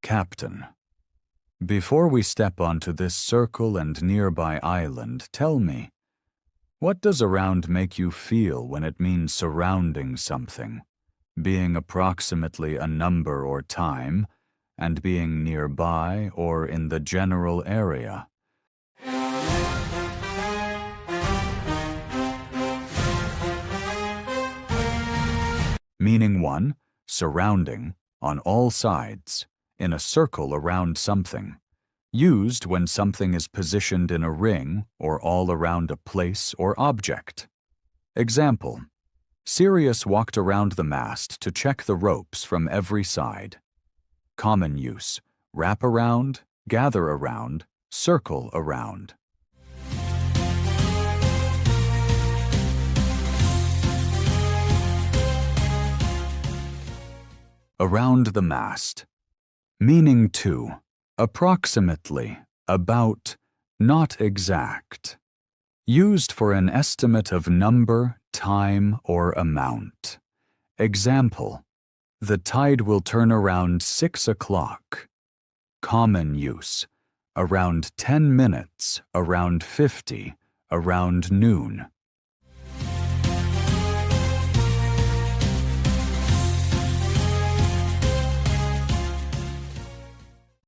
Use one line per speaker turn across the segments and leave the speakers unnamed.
Captain, before we step onto this circle and nearby island, tell me, what does around make you feel when it means surrounding something, being approximately a number or time, and being nearby or in the general area? Meaning 1, surrounding, on all sides, in a circle around something. Used when something is positioned in a ring or all around a place or object. Example: Sirius walked around the mast to check the ropes from every side. Common use: wrap around, gather around, circle around. Around the mast. Meaning 2, approximately, about, not exact. Used for an estimate of number, time, or amount. Example: the tide will turn around 6 o'clock. Common use: around 10 minutes, around 50, around noon.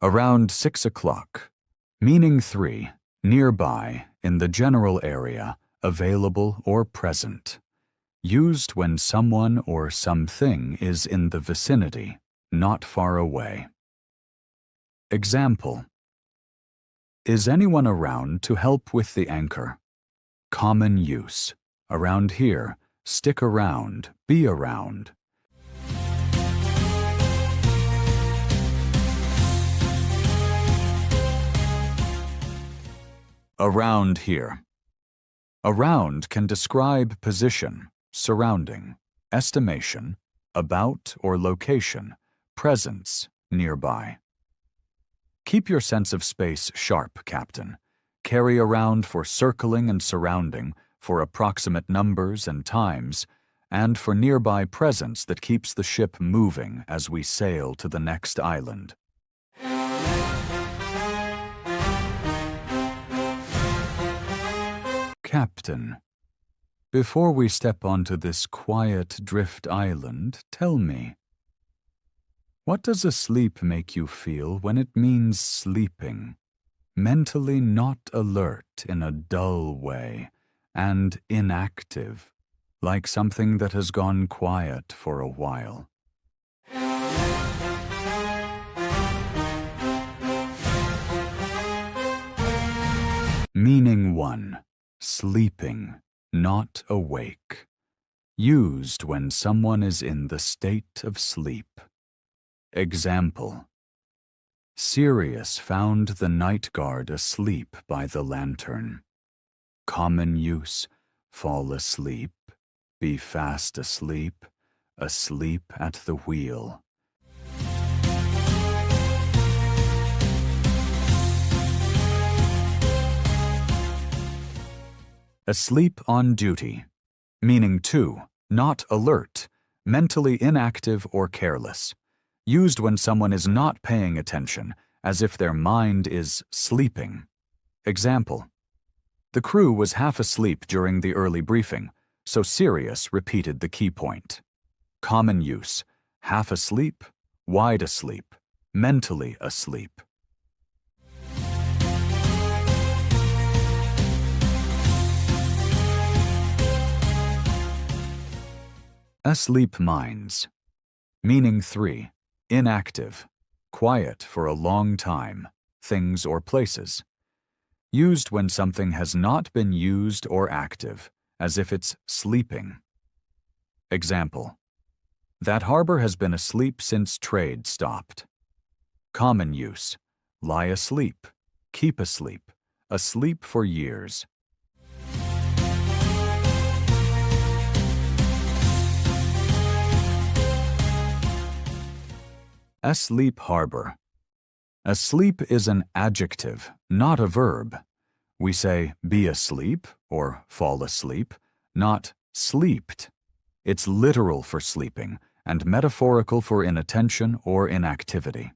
Around 6 o'clock. Meaning 3, nearby, in the general area, available or present. Used when someone or something is in the vicinity, not far away. Example: is anyone around to help with the anchor? Common use: around here, stick around, be around. Around here. Around can describe position, surrounding, estimation, about or location, presence, nearby. Keep your sense of space sharp, Captain. Carry around for circling and surrounding, for approximate numbers and times, and for nearby presence that keeps the ship moving as we sail to the next island. Captain, before we step onto this quiet drift island, tell me, what does asleep make you feel when it means sleeping, mentally not alert in a dull way, and inactive, like something that has gone quiet for a while? Meaning 1, sleeping, not awake. Used when someone is in the state of sleep. Example: Sirius found the night guard asleep by the lantern. Common use: fall asleep, be fast asleep, asleep at the wheel. Asleep on duty. Meaning 2, not alert, mentally inactive or careless. Used when someone is not paying attention, as if their mind is sleeping. Example: the crew was half asleep during the early briefing, so Sirius repeated the key point. Common use: half asleep, wide asleep, mentally asleep. Asleep minds. Meaning 3, inactive, quiet for a long time, things or places. Used when something has not been used or active, as if it's sleeping. Example: that harbor has been asleep since trade stopped. Common use: lie asleep, keep asleep, asleep for years. Asleep harbor. Asleep is an adjective, not a verb. We say be asleep or fall asleep, not sleeped. It's literal for sleeping and metaphorical for inattention or inactivity.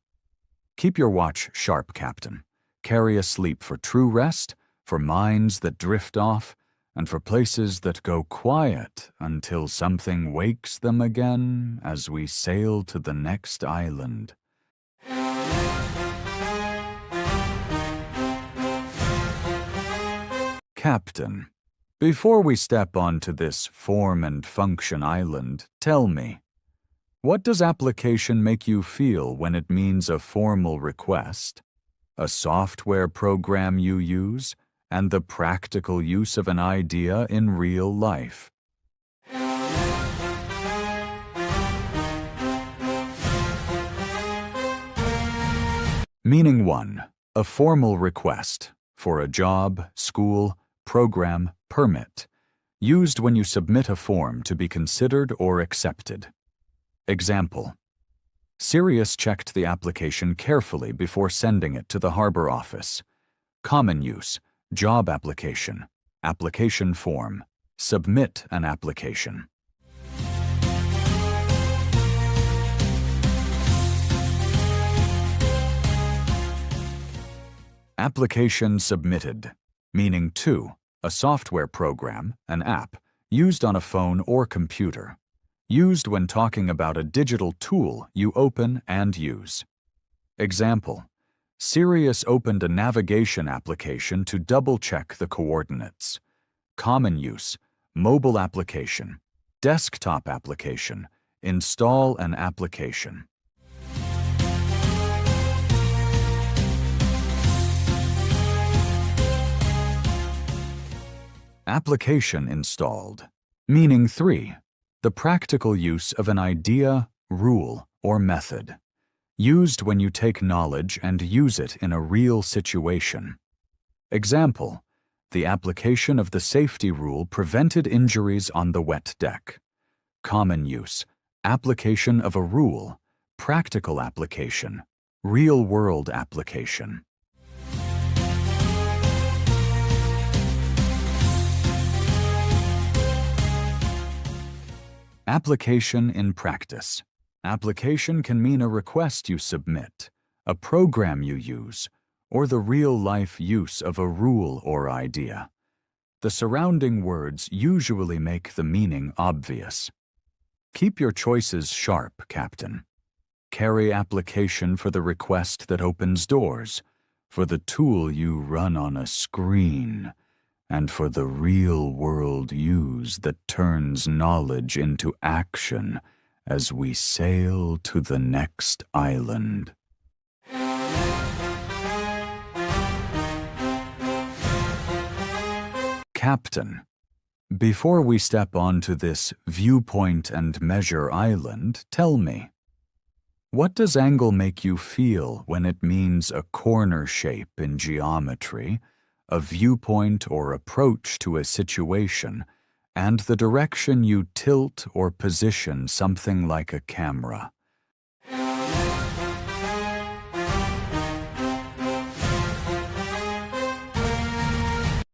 Keep your watch sharp, Captain. Carry a sleep for true rest, for minds that drift off, and for places that go quiet until something wakes them again as we sail to the next island. Captain, before we step onto this form and function island, tell me, what does application make you feel when it means a formal request, a software program you use, and the practical use of an idea in real life? Meaning 1. A formal request for a job, school, program, permit, used when you submit a form to be considered or accepted. Example: Sirius checked the application carefully before sending it to the harbor office. Common use: job application, application form, submit an application. Application submitted. Meaning 2. A software program, an app, used on a phone or computer. Used when talking about a digital tool you open and use. Example: Sirius opened a navigation application to double-check the coordinates. Common use: mobile application, desktop application, install an application. Application installed. Meaning 3. The practical use of an idea, rule, or method. Used when you take knowledge and use it in a real situation. Example: The application of the safety rule prevented injuries on the wet deck. Common use: application of a rule, practical application, real-world application. Application in practice. Application can mean a request you submit, a program you use, or the real-life use of a rule or idea. The surrounding words usually make the meaning obvious. Keep your choices sharp, Captain. Carry application for the request that opens doors, for the tool you run on a screen, and for the real-world use that turns knowledge into action as we sail to the next island. Captain, before we step onto this viewpoint and measure island, tell me, what does angle make you feel when it means a corner shape in geometry, a viewpoint or approach to a situation, and the direction you tilt or position something like a camera?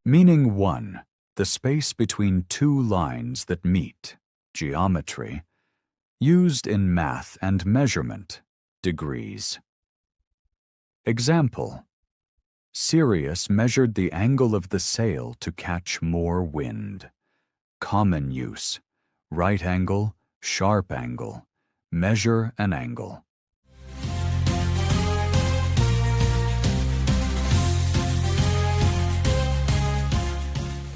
Meaning 1. The space between two lines that meet, geometry, used in math and measurement, degrees. Example: Sirius measured the angle of the sail to catch more wind. Common use: right angle, sharp angle, measure an angle.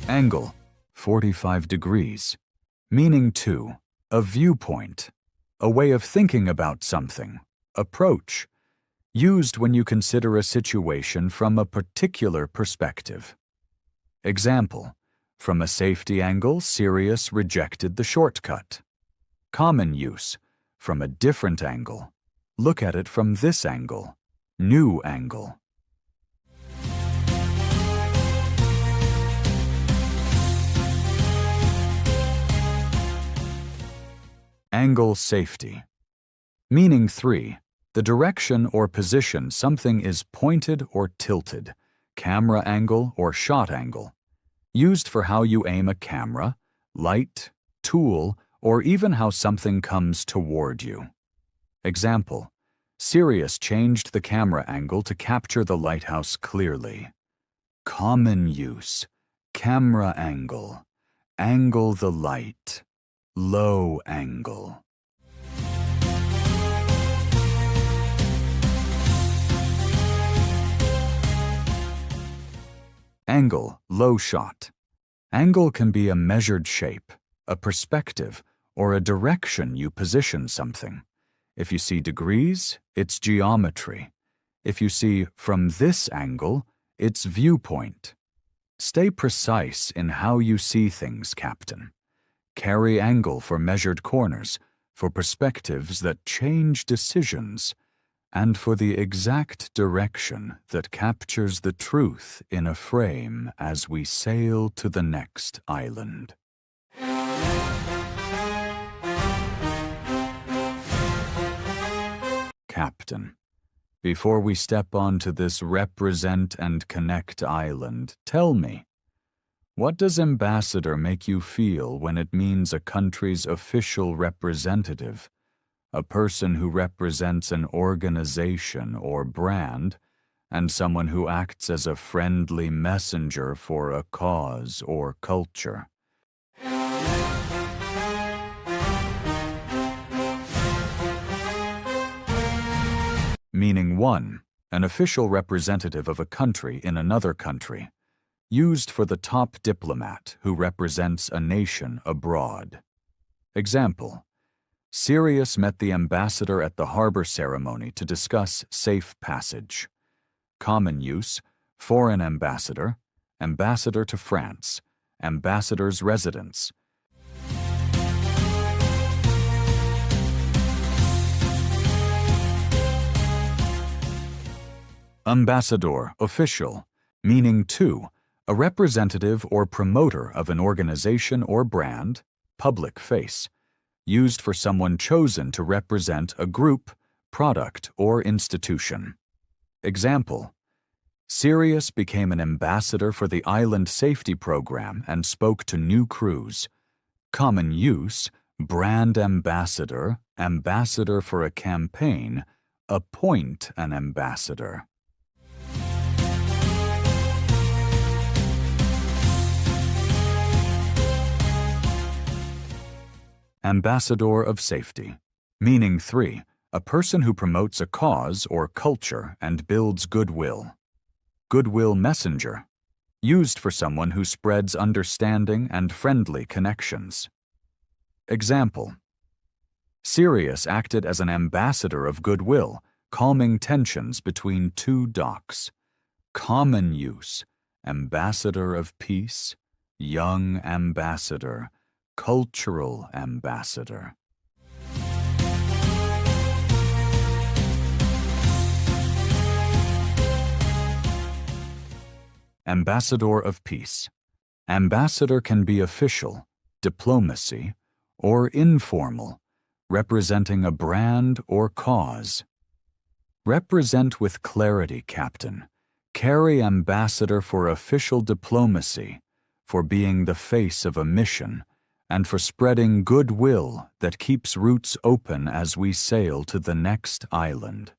Angle, 45 degrees. Meaning 2. A viewpoint, a way of thinking about something, approach, used when you consider a situation from a particular perspective. Example: From a safety angle, Sirius rejected the shortcut. Common use: from a different angle. Look at it from this angle. New angle. Angle safety. Meaning 3. The direction or position something is pointed or tilted, camera angle or shot angle. Used for how you aim a camera, light, tool, or even how something comes toward you. Example: Sirius changed the camera angle to capture the lighthouse clearly. Common use. Camera angle. Angle the light. Low angle. Angle, low shot. Angle can be a measured shape, a perspective, or a direction you position something. If you see degrees, it's geometry. If you see from this angle, it's viewpoint. Stay precise in how you see things, Captain. Carry angle for measured corners, for perspectives that change decisions, and for the exact direction that captures the truth in a frame as we sail to the next island. Captain, before we step onto this represent and connect island, tell me, what does ambassador make you feel when it means a country's official representative, a person who represents an organization or brand, and someone who acts as a friendly messenger for a cause or culture? Meaning 1. An official representative of a country in another country, used for the top diplomat who represents a nation abroad. Example: Sirius met the ambassador at the harbor ceremony to discuss safe passage. Common use: foreign ambassador, ambassador to France, ambassador's residence. Ambassador, official, meaning 2, a representative or promoter of an organization or brand, public face, used for someone chosen to represent a group, product, or institution. Example: Sirius became an ambassador for the Island Safety Program and spoke to new crews. Common use: brand ambassador, ambassador for a campaign, appoint an ambassador. Ambassador of safety, meaning 3, a person who promotes a cause or culture and builds goodwill. Goodwill messenger, used for someone who spreads understanding and friendly connections. Example: Sirius acted as an ambassador of goodwill, calming tensions between 2 docks. Common use: ambassador of peace, young ambassador, cultural ambassador. Ambassador of peace. Ambassador can be official, diplomacy, or informal, representing a brand or cause. Represent with clarity, Captain. Carry ambassador for official diplomacy, for being the face of a mission, and for spreading goodwill that keeps routes open as we sail to the next island.